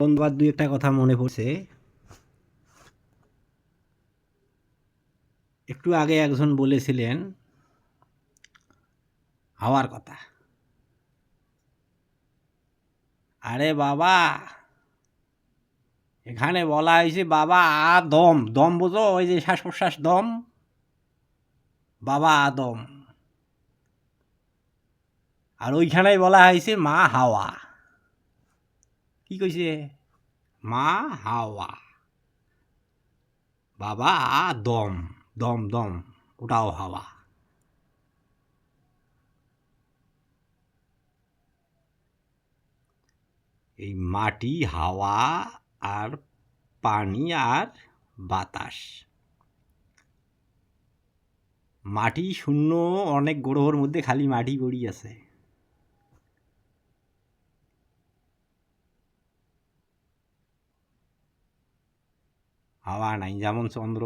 বন্ধুবার দুই একটা কথা মনে পড়ছে। একটু আগে একজন বলেছিলেন হাওয়ার কথা। আরে বাবা, এখানে বলা হয়েছে বাবা আদম। দম বোঝো? ওই যে শ্বাস প্রশ্বাস দম। বাবা আদম। আর ওইখানেই বলা হয়েছে মা হাওয়া। কি কইছে? মা হাওয়া, বাবা আদম। দম দম, ওটাও হাওয়া। এই মাটি, হাওয়া আর পানি আর বাতাস। মাটি শূন্য, অনেক গ্রহর মধ্যে খালি মাটি পড়ি আছে। হাওয়া নাই। যেমন চন্দ্র,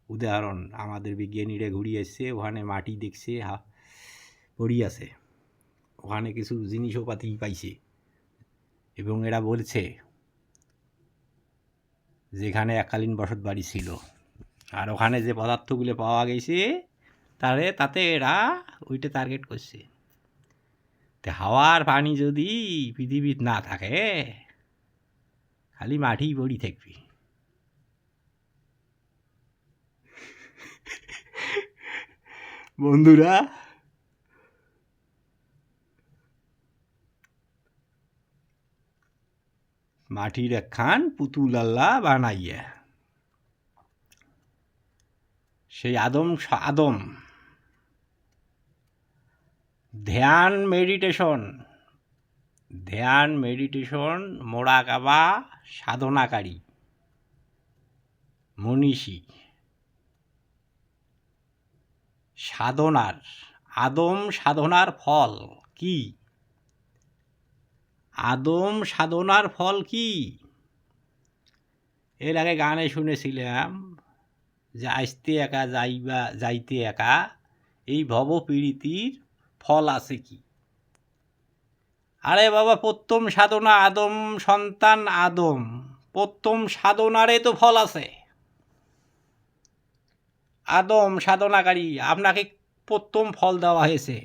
উদাহরণ, আমাদের বিজ্ঞানীরা ঘুরিয়ে এসছে, ওখানে মাটি দেখছে পড়ি আছে, ওখানে কিছু জিনিসপাতি পাইছে এবং এরা বলছে যেখানে এককালীন বসত বাড়ি ছিল। আর ওখানে যে পদার্থগুলো পাওয়া গেছে তাতে এরা ওইটা টার্গেট করছে। তো হাওয়ার পানি যদি পৃথিবীর না থাকে, খালি মাটি পড়ি থাকবি। বন্ধুরা, মাটির একখান পুতুল আল্লাহ বানাইয়া, সেই আদম ধ্যান মেডিটেশন মোরাকাবা সাধনাকারী মনীষী সাধনার ফল কি? সাধনার ফল কি? এর আগে গানে শুনেছিলাম যে আসতে একা যাইতে একা, এই ভবপীড়িতির ফল আছে কি? আরে বাবা, প্রথম সাধনা আদম সন্তান আদম, প্রথম সাধনারে তো ফল আছে। আদম সাধনাকারী, আপনাকে প্রথম ফল দেওয়া হয়েছে।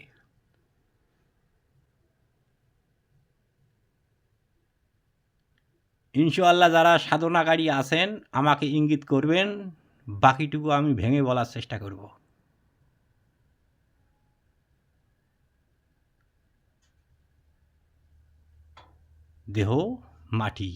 ইনশাআল্লাহ যারা সাধনাকারী আছেন আমাকে ইঙ্গিত করবেন, বাকিটুকু আমি ভেঙে বলার চেষ্টা করব। দেহ মাটি।